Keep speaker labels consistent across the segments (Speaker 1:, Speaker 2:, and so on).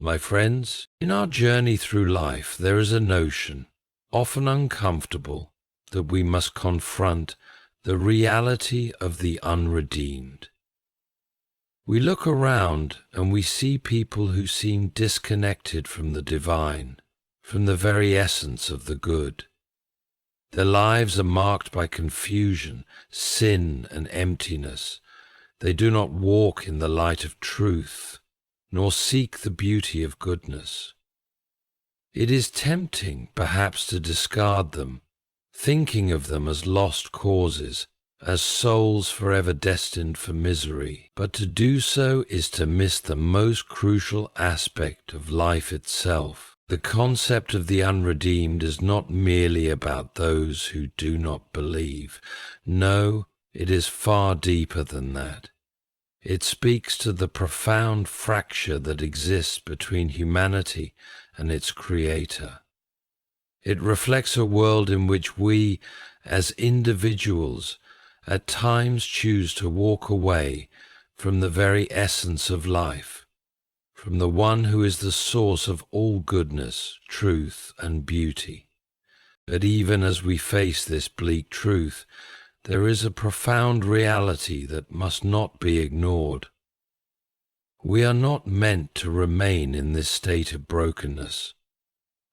Speaker 1: My friends, in our journey through life, there is a notion, often uncomfortable, that we must confront the reality of the unredeemed. We look around and we see people who seem disconnected from the divine, from the very essence of the good. Their lives are marked by confusion, sin, and emptiness. They do not walk in the light of truth, nor seek the beauty of goodness. It is tempting, perhaps, to discard them, thinking of them as lost causes, as souls forever destined for misery. But to do so is to miss the most crucial aspect of life itself. The concept of the unredeemed is not merely about those who do not believe. No, it is far deeper than that. It speaks to the profound fracture that exists between humanity and its Creator. It reflects a world in which we, as individuals, at times choose to walk away from the very essence of life, from the one who is the source of all goodness, truth, and beauty. But even as we face this bleak truth, there is a profound reality that must not be ignored. We are not meant to remain in this state of brokenness.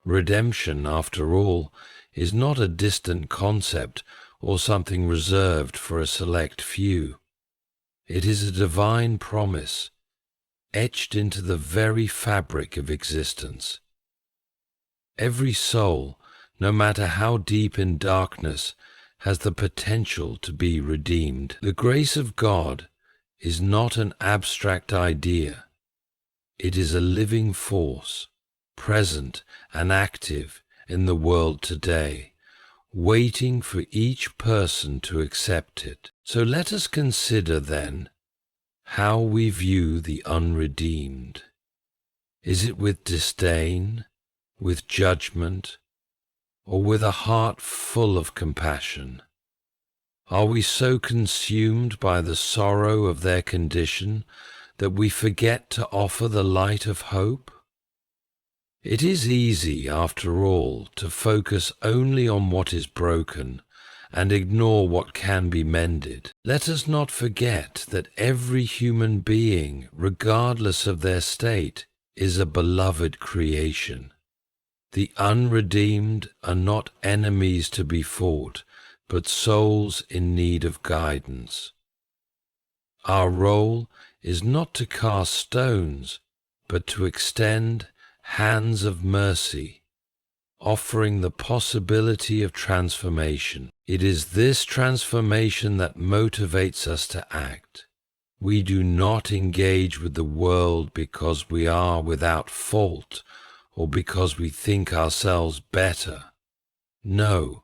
Speaker 1: Redemption, after all, is not a distant concept or something reserved for a select few. It is a divine promise, etched into the very fabric of existence. Every soul, no matter how deep in darkness, has the potential to be redeemed. The grace of God is not an abstract idea. It is a living force, present and active in the world today, waiting for each person to accept it. So let us consider then how we view the unredeemed. Is it with disdain, with judgment, or with a heart full of compassion? Are we so consumed by the sorrow of their condition that we forget to offer the light of hope? It is easy, after all, to focus only on what is broken and ignore what can be mended. Let us not forget that every human being, regardless of their state, is a beloved creation. The unredeemed are not enemies to be fought, but souls in need of guidance. Our role is not to cast stones, but to extend hands of mercy, offering the possibility of transformation. It is this transformation that motivates us to act. We do not engage with the world because we are without fault, or because we think ourselves better. No,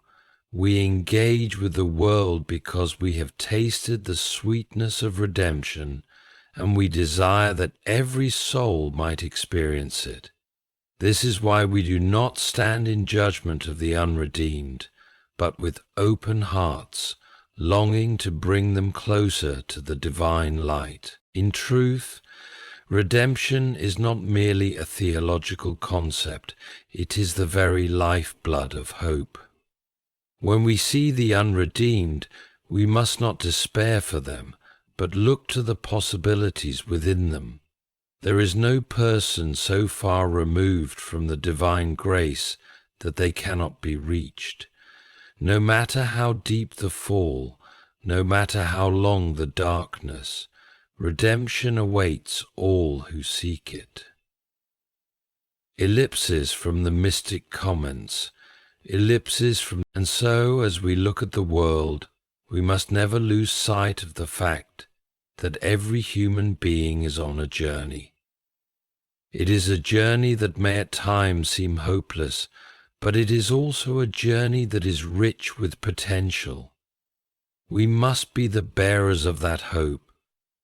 Speaker 1: we engage with the world because we have tasted the sweetness of redemption, and we desire that every soul might experience it. This is why we do not stand in judgment of the unredeemed, but with open hearts, longing to bring them closer to the divine light. In truth, redemption is not merely a theological concept, it is the very lifeblood of hope. When we see the unredeemed, we must not despair for them, but look to the possibilities within them. There is no person so far removed from the divine grace that they cannot be reached. No matter how deep the fall, no matter how long the darkness, redemption awaits all who seek it. Ellipses from the mystic comments, and so as we look at the world, we must never lose sight of the fact that every human being is on a journey. It is a journey that may at times seem hopeless, but it is also a journey that is rich with potential. We must be the bearers of that hope,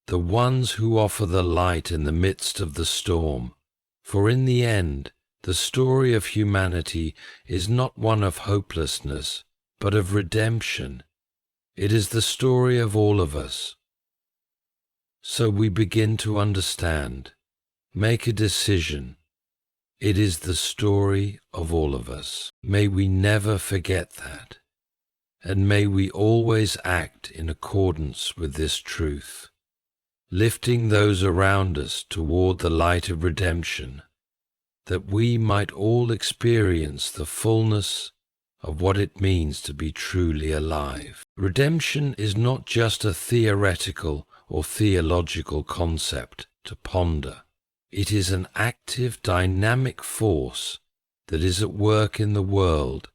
Speaker 1: the ones who offer the light in the midst of the storm, for in the end, the story of humanity is not one of hopelessness, but of redemption. It is the story of all of us. So we begin to understand, make a decision, It is the story of all of us. May we never forget that, and may we always act in accordance with this truth, lifting those around us toward the light of redemption, that we might all experience the fullness of what it means to be truly alive. Redemption is not just a theoretical or theological concept to ponder. It is an active, dynamic force that is at work in the world,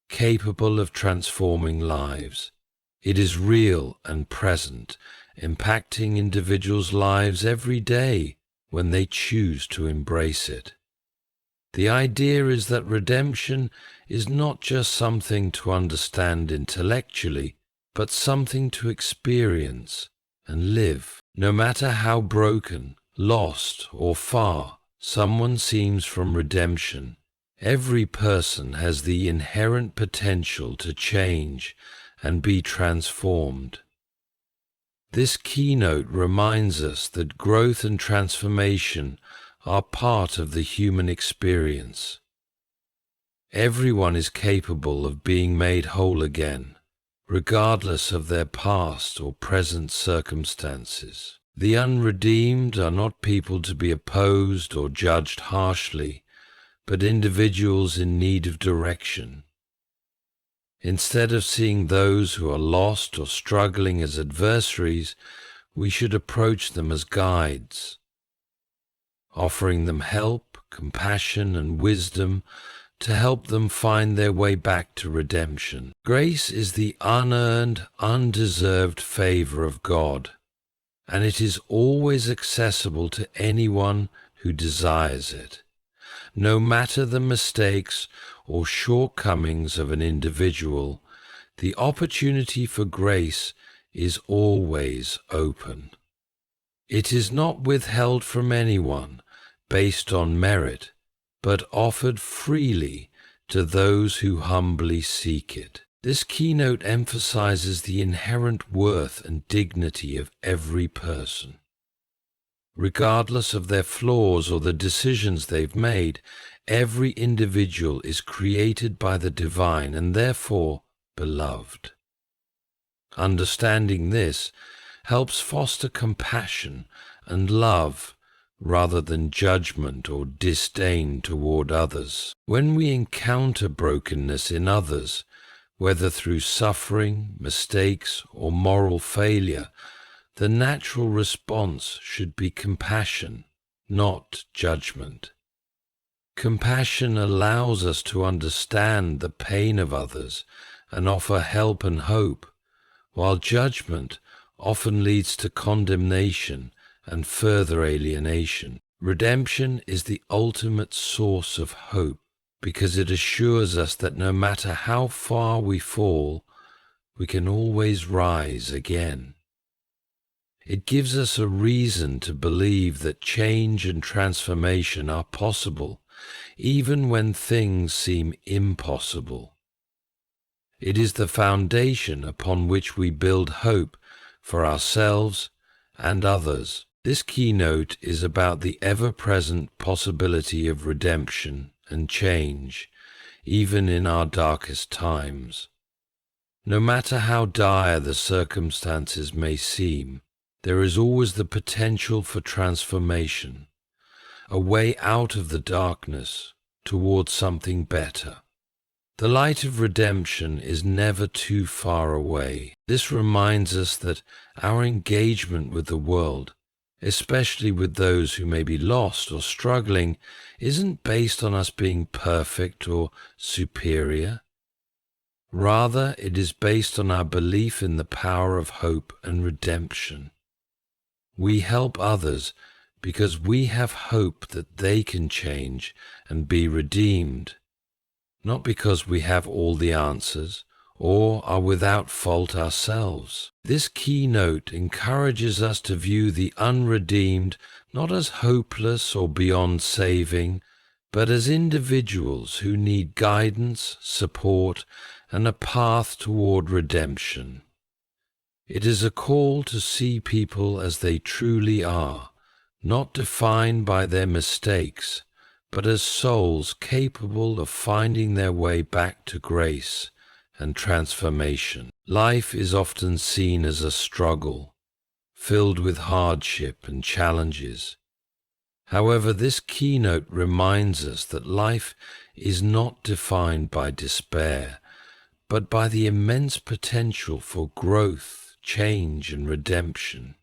Speaker 1: capable of transforming lives. It is real and present, impacting individuals' lives every day when they choose to embrace it. The idea is that redemption is not just something to understand intellectually, but something to experience and live. No matter how broken, lost, or far someone seems from redemption, every person has the inherent potential to change and be transformed. This keynote reminds us that growth and transformation are part of the human experience. Everyone is capable of being made whole again, regardless of their past or present circumstances. The unredeemed are not people to be opposed or judged harshly, but individuals in need of direction. Instead of seeing those who are lost or struggling as adversaries, we should approach them as guides, offering them help, compassion, and wisdom to help them find their way back to redemption. Grace is the unearned, undeserved favor of God, and it is always accessible to anyone who desires it. No matter the mistakes or shortcomings of an individual, the opportunity for grace is always open. It is not withheld from anyone based on merit, but offered freely to those who humbly seek it. This keynote emphasizes the inherent worth and dignity of every person. Regardless of their flaws or the decisions they've made, every individual is created by the divine and therefore beloved. Understanding this helps foster compassion and love rather than judgment or disdain toward others. When we encounter brokenness in others, whether through suffering, mistakes, or moral failure, the natural response should be compassion, not judgment. Compassion allows us to understand the pain of others and offer help and hope, while judgment often leads to condemnation and further alienation. Redemption is the ultimate source of hope because it assures us that no matter how far we fall, we can always rise again. It gives us a reason to believe that change and transformation are possible, even when things seem impossible. It is the foundation upon which we build hope for ourselves and others. This keynote is about the ever-present possibility of redemption and change, even in our darkest times. No matter how dire the circumstances may seem, there is always the potential for transformation, a way out of the darkness towards something better. The light of redemption is never too far away. This reminds us that our engagement with the world, especially with those who may be lost or struggling, isn't based on us being perfect or superior. Rather, it is based on our belief in the power of hope and redemption. We help others because we have hope that they can change and be redeemed, not because we have all the answers or are without fault ourselves. This keynote encourages us to view the unredeemed not as hopeless or beyond saving, but as individuals who need guidance, support, and a path toward redemption. It is a call to see people as they truly are, not defined by their mistakes, but as souls capable of finding their way back to grace and transformation. Life is often seen as a struggle, filled with hardship and challenges. However, this keynote reminds us that life is not defined by despair, but by the immense potential for growth, change, and redemption.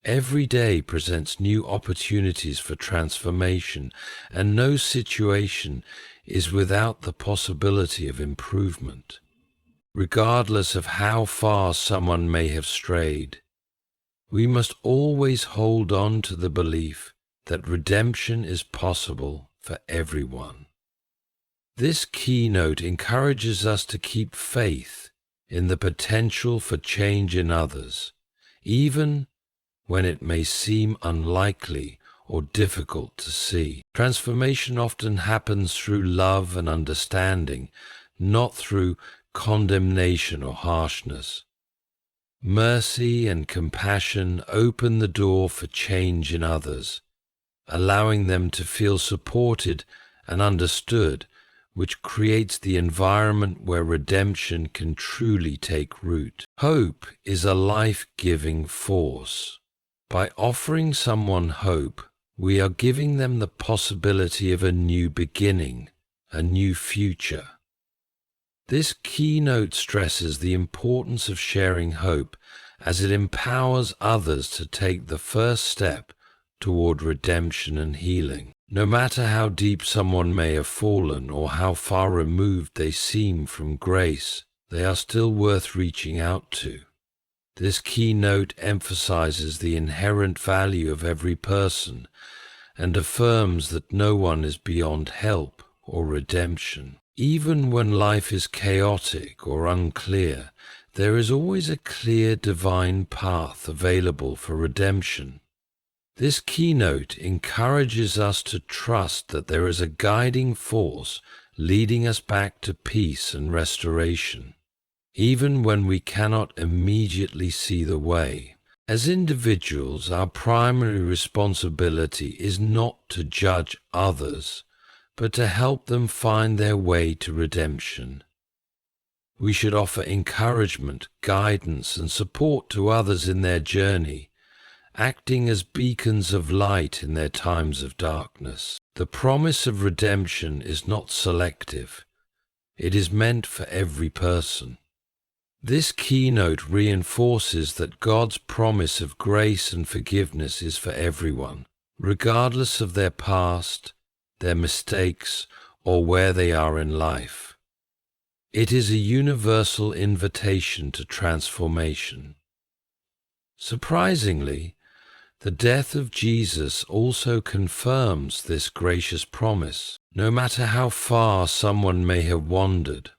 Speaker 1: Every day presents new opportunities for transformation, and no situation is without the possibility of improvement. Regardless of how far someone may have strayed, we must always hold on to the belief that redemption is possible for everyone. This keynote encourages us to keep faith in the potential for change in others, even when it may seem unlikely or difficult to see. Transformation often happens through love and understanding, not through condemnation or harshness. Mercy and compassion open the door for change in others, allowing them to feel supported and understood, which creates the environment where redemption can truly take root. Hope is a life-giving force. By offering someone hope, we are giving them the possibility of a new beginning, a new future. This keynote stresses the importance of sharing hope as it empowers others to take the first step toward redemption and healing. No matter how deep someone may have fallen or how far removed they seem from grace, they are still worth reaching out to. This keynote emphasizes the inherent value of every person and affirms that no one is beyond help or redemption. Even when life is chaotic or unclear, there is always a clear divine path available for redemption. This keynote encourages us to trust that there is a guiding force leading us back to peace and restoration, even when we cannot immediately see the way. As individuals, our primary responsibility is not to judge others, but to help them find their way to redemption. We should offer encouragement, guidance, and support to others in their journey, acting as beacons of light in their times of darkness. The promise of redemption is not selective. It is meant for every person. This keynote reinforces that God's promise of grace and forgiveness is for everyone, regardless of their past, their mistakes, or where they are in life. It is a universal invitation to transformation. Surprisingly, the death of Jesus also confirms this gracious promise. No matter how far someone may have wandered,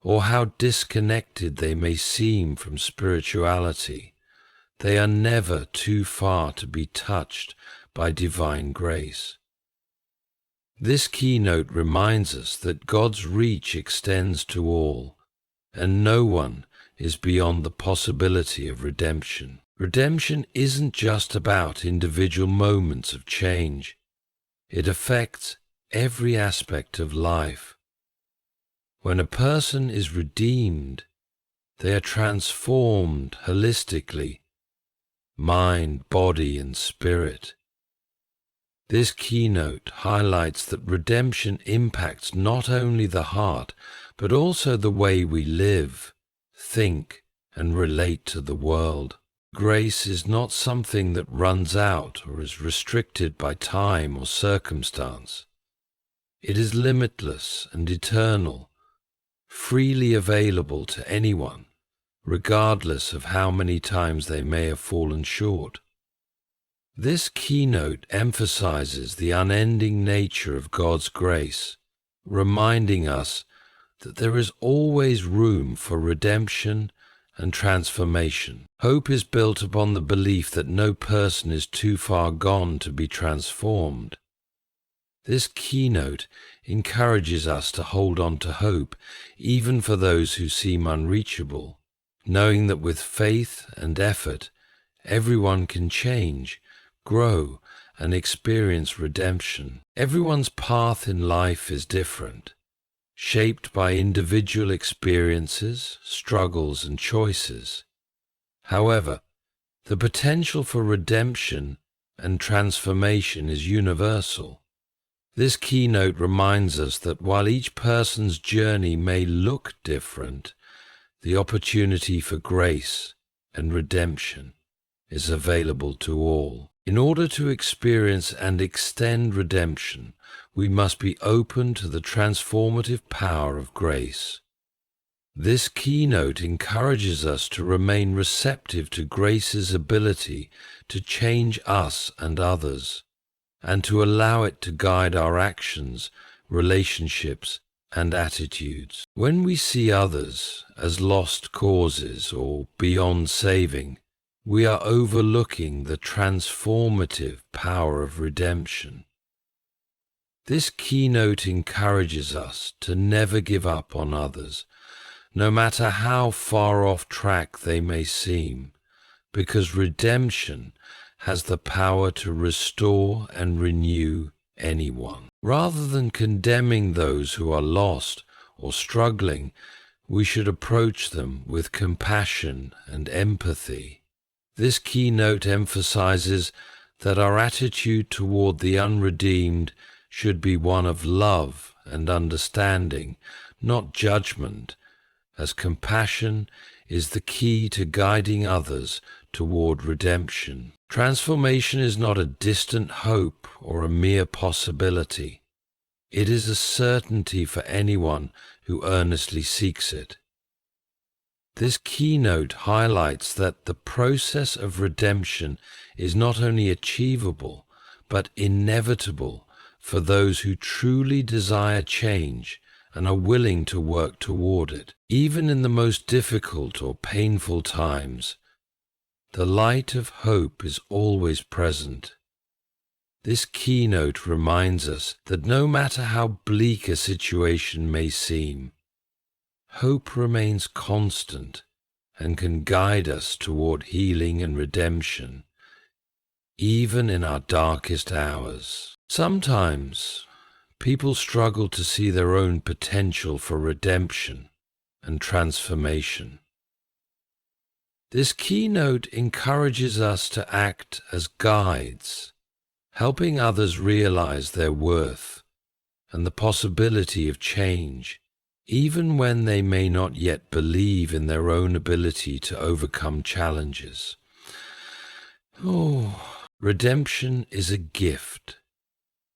Speaker 1: or how disconnected they may seem from spirituality, they are never too far to be touched by divine grace. This keynote reminds us that God's reach extends to all, and no one is beyond the possibility of redemption. Redemption isn't just about individual moments of change. It affects every aspect of life. When a person is redeemed, they are transformed holistically, mind, body, and spirit. This keynote highlights that redemption impacts not only the heart, but also the way we live, think, and relate to the world. Grace is not something that runs out or is restricted by time or circumstance. It is limitless and eternal, freely available to anyone, regardless of how many times they may have fallen short. This keynote emphasizes the unending nature of God's grace, reminding us that there is always room for redemption and transformation. Hope is built upon the belief that no person is too far gone to be transformed. This keynote encourages us to hold on to hope, even for those who seem unreachable, knowing that with faith and effort, everyone can change, grow, and experience redemption. Everyone's path in life is different, shaped by individual experiences, struggles, and choices. However, the potential for redemption and transformation is universal. This keynote reminds us that while each person's journey may look different, the opportunity for grace and redemption is available to all. In order to experience and extend redemption, we must be open to the transformative power of grace. This keynote encourages us to remain receptive to grace's ability to change us and others, and to allow it to guide our actions, relationships, and attitudes. When we see others as lost causes or beyond saving, we are overlooking the transformative power of redemption. This keynote encourages us to never give up on others, no matter how far off track they may seem, because redemption has the power to restore and renew anyone. Rather than condemning those who are lost or struggling, we should approach them with compassion and empathy. This keynote emphasizes that our attitude toward the unredeemed should be one of love and understanding, not judgment, as compassion is the key to guiding others toward redemption. Transformation is not a distant hope or a mere possibility. It is a certainty for anyone who earnestly seeks it. This keynote highlights that the process of redemption is not only achievable, but inevitable for those who truly desire change and are willing to work toward it. Even in the most difficult or painful times, the light of hope is always present. This keynote reminds us that no matter how bleak a situation may seem, hope remains constant and can guide us toward healing and redemption, even in our darkest hours. Sometimes, people struggle to see their own potential for redemption and transformation. This keynote encourages us to act as guides, helping others realize their worth and the possibility of change, even when they may not yet believe in their own ability to overcome challenges. Redemption is a gift,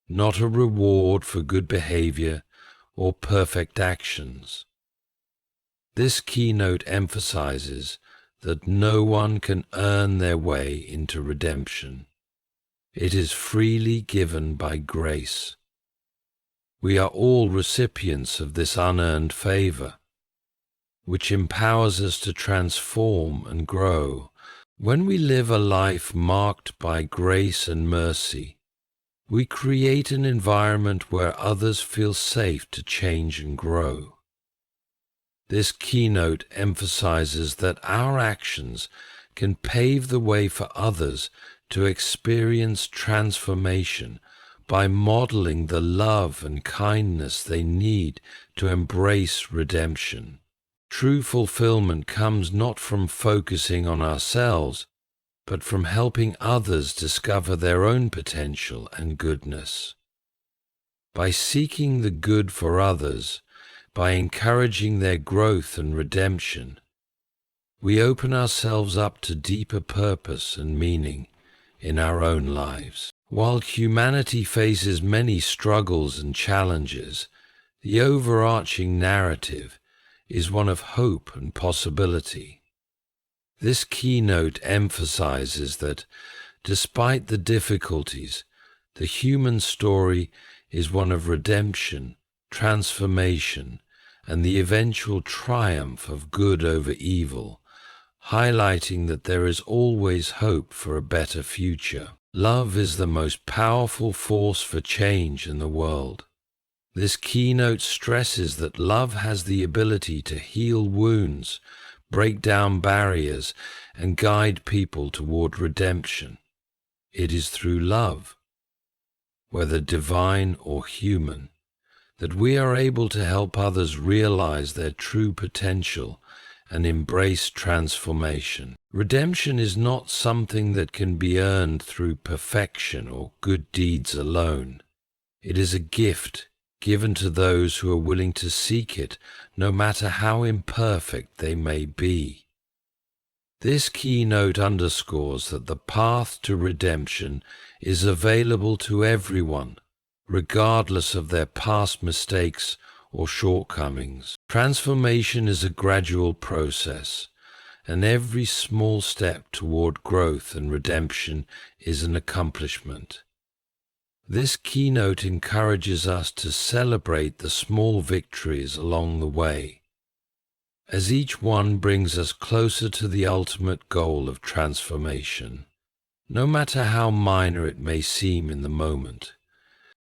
Speaker 1: not a reward for good behavior or perfect actions. This keynote emphasizes that no one can earn their way into redemption. It is freely given by grace. We are all recipients of this unearned favor, which empowers us to transform and grow. When we live a life marked by grace and mercy, we create an environment where others feel safe to change and grow. This keynote emphasizes that our actions can pave the way for others to experience transformation by modeling the love and kindness they need to embrace redemption. True fulfillment comes not from focusing on ourselves, but from helping others discover their own potential and goodness. By seeking the good for others, by encouraging their growth and redemption, we open ourselves up to deeper purpose and meaning in our own lives. While humanity faces many struggles and challenges, the overarching narrative is one of hope and possibility. This keynote emphasizes that, despite the difficulties, the human story is one of redemption, transformation, and the eventual triumph of good over evil, highlighting that there is always hope for a better future. Love is the most powerful force for change in the world. This keynote stresses that love has the ability to heal wounds, break down barriers, and guide people toward redemption. It is through love whether divine or human, that we are able to help others realize their true potential and embrace transformation. Redemption is not something that can be earned through perfection or good deeds alone. It is a gift given to those who are willing to seek it, no matter how imperfect they may be. This keynote underscores that the path to redemption is available to everyone, regardless of their past mistakes or shortcomings. Transformation is a gradual process, and every small step toward growth and redemption is an accomplishment. This keynote encourages us to celebrate the small victories along the way, as each one brings us closer to the ultimate goal of transformation, no matter how minor it may seem in the moment.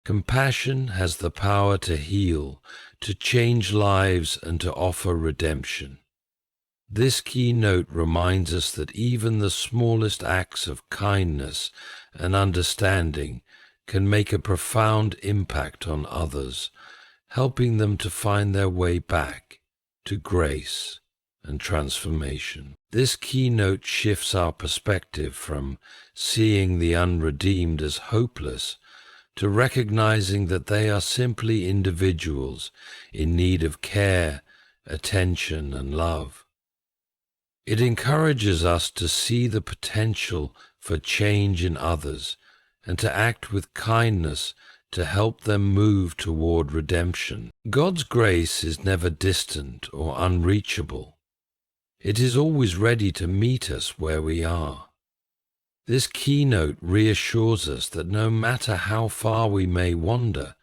Speaker 1: Compassion has the power to heal, to change lives, and to offer redemption. This keynote reminds us that even the smallest acts of kindness and understanding can make a profound impact on others, helping them to find their way back to grace and transformation. This keynote shifts our perspective from seeing the unredeemed as hopeless to recognizing that they are simply individuals in need of care, attention, and love. It encourages us to see the potential for change in others and to act with kindness to help them move toward redemption. God's grace is never distant or unreachable. It is always ready to meet us where we are. This keynote reassures us that no matter how far we may wander,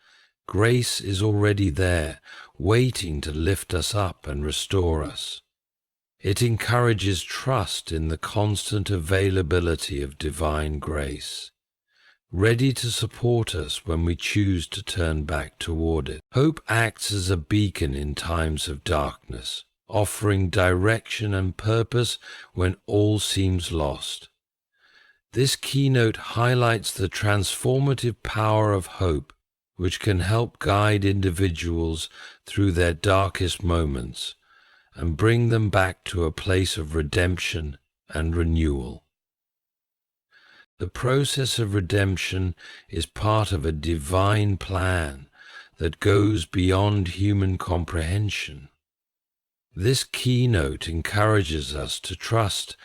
Speaker 1: grace is already there, waiting to lift us up and restore us. It encourages trust in the constant availability of divine grace, ready to support us when we choose to turn back toward it. Hope acts as a beacon in times of darkness, offering direction and purpose when all seems lost. This keynote highlights the transformative power of hope, which can help guide individuals through their darkest moments and bring them back to a place of redemption and renewal. The process of redemption is part of a divine plan that goes beyond human comprehension. This keynote encourages us to trust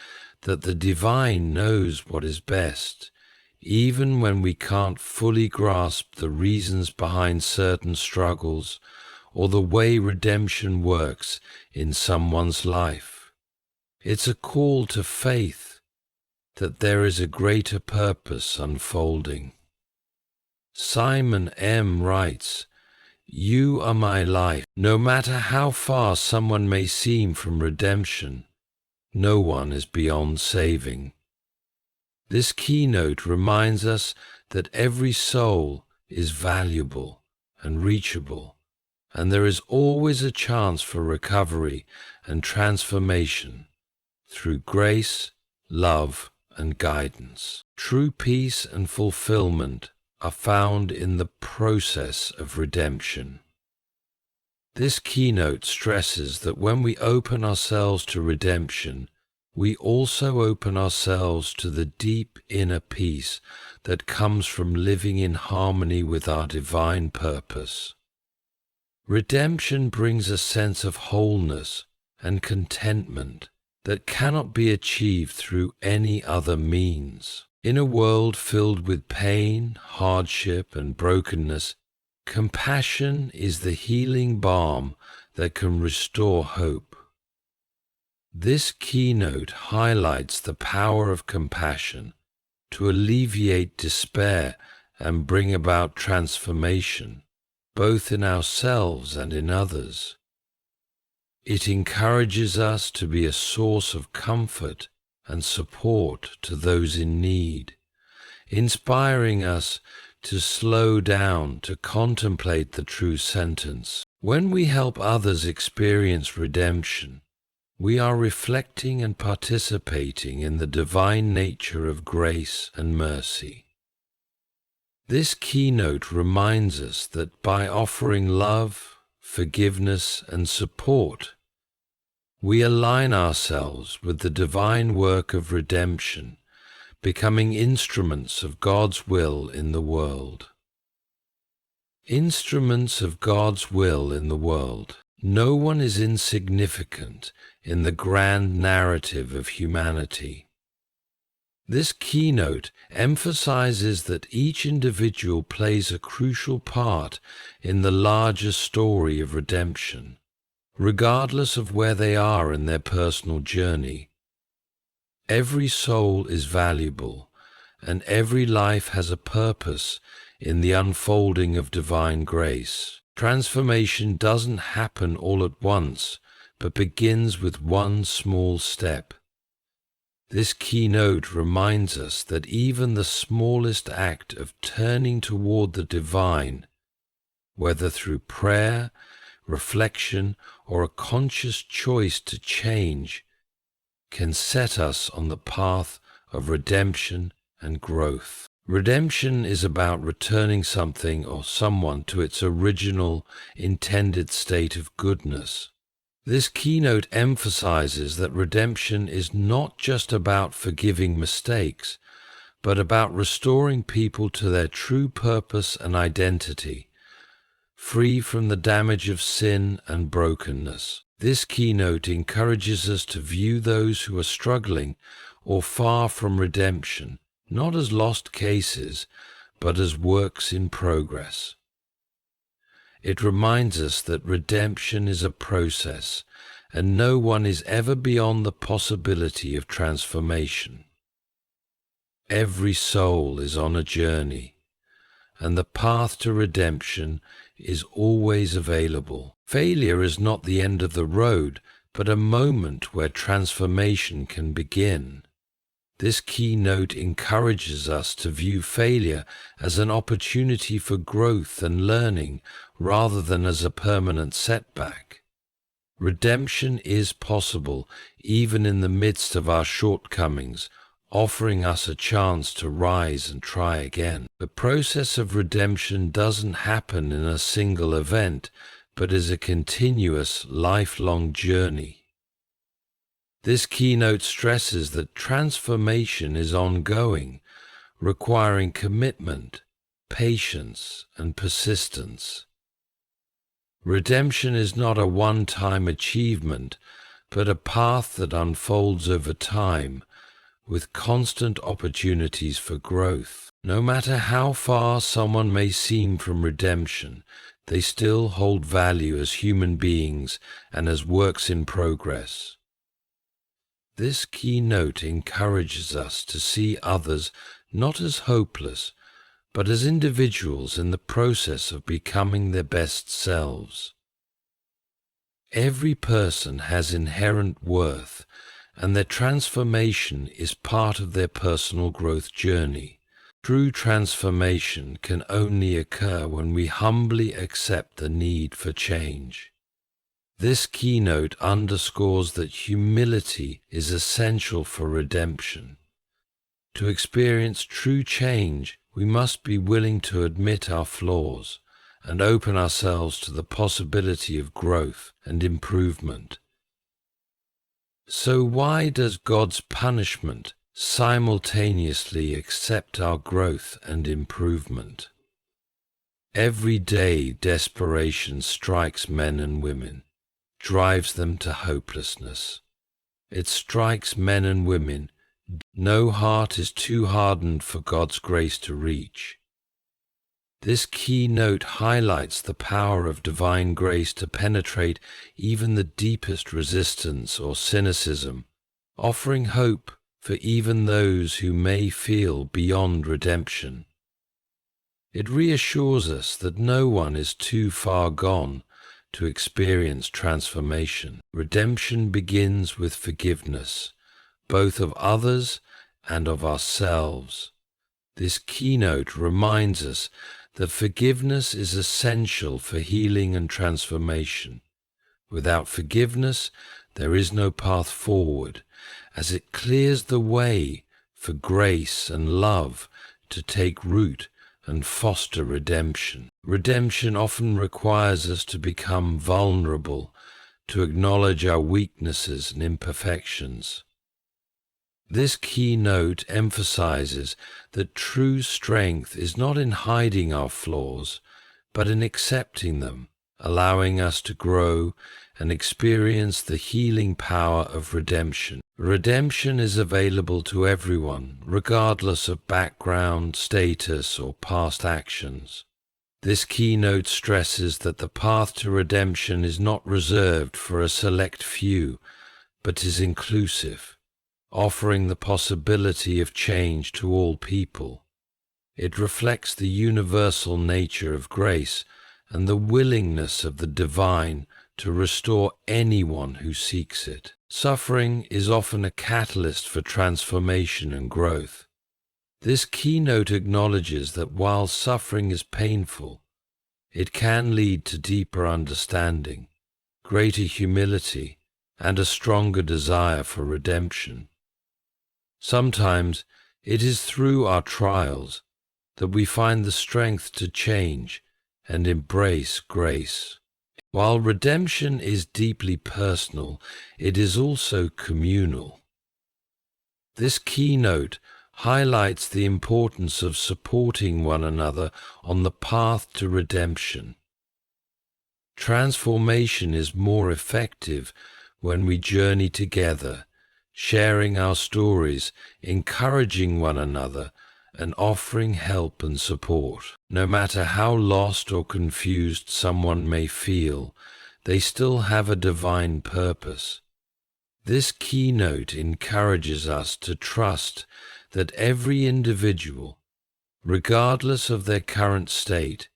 Speaker 1: that the divine knows what is best, even when we can't fully grasp the reasons behind certain struggles or the way redemption works in someone's life. It's a call to faith that there is a greater purpose unfolding. Simon M. writes, "You are my life. No matter how far someone may seem from redemption, no one is beyond saving." This keynote reminds us that every soul is valuable and reachable, and there is always a chance for recovery and transformation through grace, love, and guidance. True peace and fulfillment are found in the process of redemption. This keynote stresses that when we open ourselves to redemption, we also open ourselves to the deep inner peace that comes from living in harmony with our divine purpose. Redemption brings a sense of wholeness and contentment that cannot be achieved through any other means. In a world filled with pain, hardship, and brokenness, compassion is the healing balm that can restore hope. This keynote highlights the power of compassion to alleviate despair and bring about transformation, both in ourselves and in others. It encourages us to be a source of comfort and support to those in need, inspiring us to slow down to contemplate the true sentence. When we help others experience redemption, we are reflecting and participating in the divine nature of grace and mercy. This keynote reminds us that by offering love, forgiveness, and support, we align ourselves with the divine work of redemption, becoming instruments of God's will in the world. Instruments of God's will in the world. No one is insignificant in the grand narrative of humanity. This keynote emphasizes that each individual plays a crucial part in the larger story of redemption, regardless of where they are in their personal journey. Every soul is valuable, and every life has a purpose in the unfolding of divine grace. Transformation doesn't happen all at once, but begins with one small step. This keynote reminds us that even the smallest act of turning toward the divine, whether through prayer, reflection, or a conscious choice to change, can set us on the path of redemption and growth. Redemption is about returning something or someone to its original, intended state of goodness. This keynote emphasizes that redemption is not just about forgiving mistakes, but about restoring people to their true purpose and identity, free from the damage of sin and brokenness. This keynote encourages us to view those who are struggling or far from redemption not as lost cases, but as works in progress. It reminds us that redemption is a process, and no one is ever beyond the possibility of transformation. Every soul is on a journey, and the path to redemption is always available. Failure is not the end of the road, but a moment where transformation can begin. This keynote encourages us to view failure as an opportunity for growth and learning rather than as a permanent setback. Redemption is possible even in the midst of our shortcomings, offering us a chance to rise and try again. The process of redemption doesn't happen in a single event, but is a continuous, lifelong journey. This keynote stresses that transformation is ongoing, requiring commitment, patience, and persistence. Redemption is not a one-time achievement, but a path that unfolds over time, with constant opportunities for growth. No matter how far someone may seem from redemption, they still hold value as human beings and as works in progress. This keynote encourages us to see others not as hopeless, but as individuals in the process of becoming their best selves. Every person has inherent worth, and their transformation is part of their personal growth journey. True transformation can only occur when we humbly accept the need for change. This keynote underscores that humility is essential for redemption. To experience true change, we must be willing to admit our flaws and open ourselves to the possibility of growth and improvement. So why does God's punishment simultaneously accept our growth and improvement? Every day, desperation strikes men and women, drives them to hopelessness. It strikes men and women. No heart is too hardened for God's grace to reach. This keynote highlights the power of divine grace to penetrate even the deepest resistance or cynicism, offering hope for even those who may feel beyond redemption. It reassures us that no one is too far gone to experience transformation. Redemption begins with forgiveness, both of others and of ourselves. This keynote reminds us that forgiveness is essential for healing and transformation. Without forgiveness, there is no path forward, as it clears the way for grace and love to take root and foster redemption. Redemption often requires us to become vulnerable, to acknowledge our weaknesses and imperfections. This keynote emphasizes that true strength is not in hiding our flaws, but in accepting them, allowing us to grow and experience the healing power of redemption. Redemption is available to everyone, regardless of background, status, or past actions. This keynote stresses that the path to redemption is not reserved for a select few, but is inclusive, offering the possibility of change to all people. It reflects the universal nature of grace and the willingness of the divine to restore anyone who seeks it. Suffering is often a catalyst for transformation and growth. This keynote acknowledges that while suffering is painful, it can lead to deeper understanding, greater humility, and a stronger desire for redemption. Sometimes it is through our trials that we find the strength to change and embrace grace. While redemption is deeply personal, it is also communal. This keynote highlights the importance of supporting one another on the path to redemption. Transformation is more effective when we journey together, sharing our stories, encouraging one another, and offering help and support. No matter how lost or confused someone may feel, they still have a divine purpose. This keynote encourages us to trust that every individual, regardless of their current state,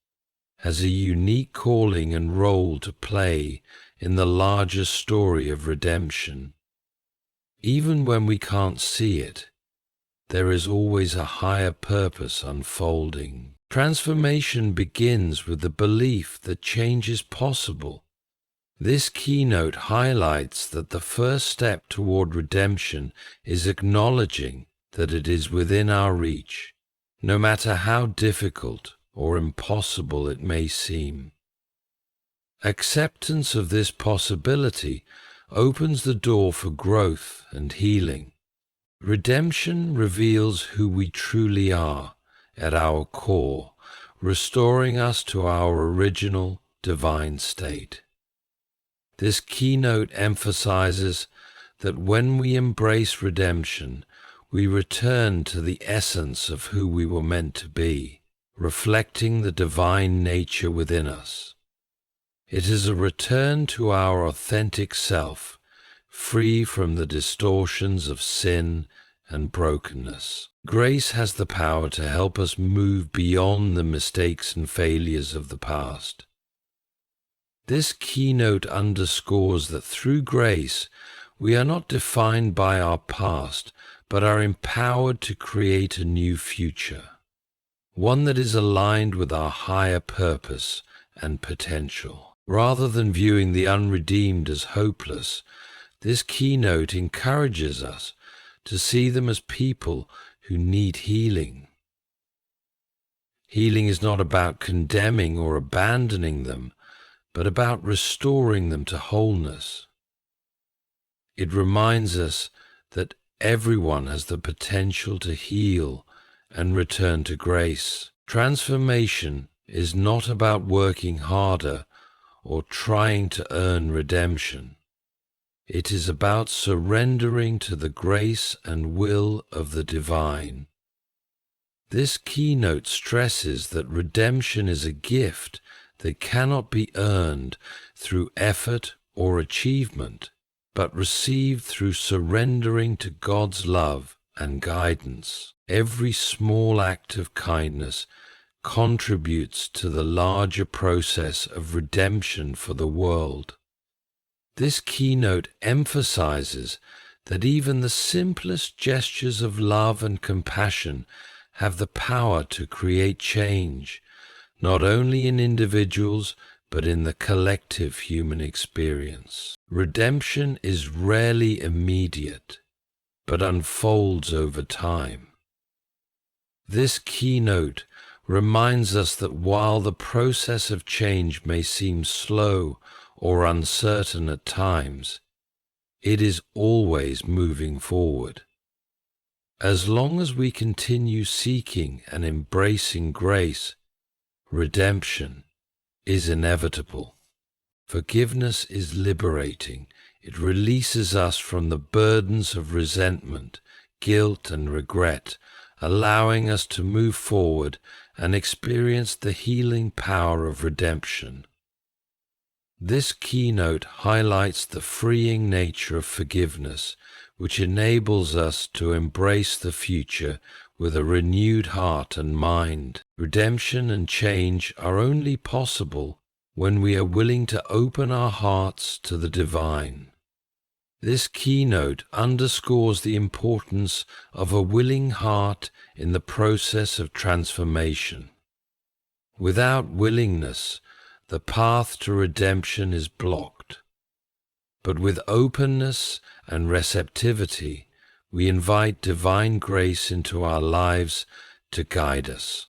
Speaker 1: has a unique calling and role to play in the larger story of redemption. Even when we can't see it, there is always a higher purpose unfolding. Transformation begins with the belief that change is possible. This keynote highlights that the first step toward redemption is acknowledging that it is within our reach, no matter how difficult or impossible it may seem. Acceptance of this possibility opens the door for growth and healing. Redemption reveals who we truly are at our core, restoring us to our original divine state. This keynote emphasizes that when we embrace redemption, we return to the essence of who we were meant to be, reflecting the divine nature within us. It is a return to our authentic self, free from the distortions of sin and brokenness. Grace has the power to help us move beyond the mistakes and failures of the past. This keynote underscores that through grace, we are not defined by our past, but are empowered to create a new future, one that is aligned with our higher purpose and potential. Rather than viewing the unredeemed as hopeless, this keynote encourages us to see them as people who need healing. Healing is not about condemning or abandoning them, but about restoring them to wholeness. It reminds us that everyone has the potential to heal and return to grace. Transformation is not about working harder or trying to earn redemption. It is about surrendering to the grace and will of the divine. This keynote stresses that redemption is a gift that cannot be earned through effort or achievement, but received through surrendering to God's love and guidance. Every small act of kindness contributes to the larger process of redemption for the world. This keynote emphasizes that even the simplest gestures of love and compassion have the power to create change, not only in individuals, but in the collective human experience. Redemption is rarely immediate, but unfolds over time. This keynote reminds us that while the process of change may seem slow or uncertain at times, it is always moving forward. As long as we continue seeking and embracing grace, redemption is inevitable. Forgiveness is liberating. It releases us from the burdens of resentment, guilt, and regret, allowing us to move forward and experience the healing power of redemption. This keynote highlights the freeing nature of forgiveness, which enables us to embrace the future with a renewed heart and mind. Redemption and change are only possible when we are willing to open our hearts to the divine. This keynote underscores the importance of a willing heart in the process of transformation. Without willingness, the path to redemption is blocked. But with openness and receptivity, we invite divine grace into our lives to guide us.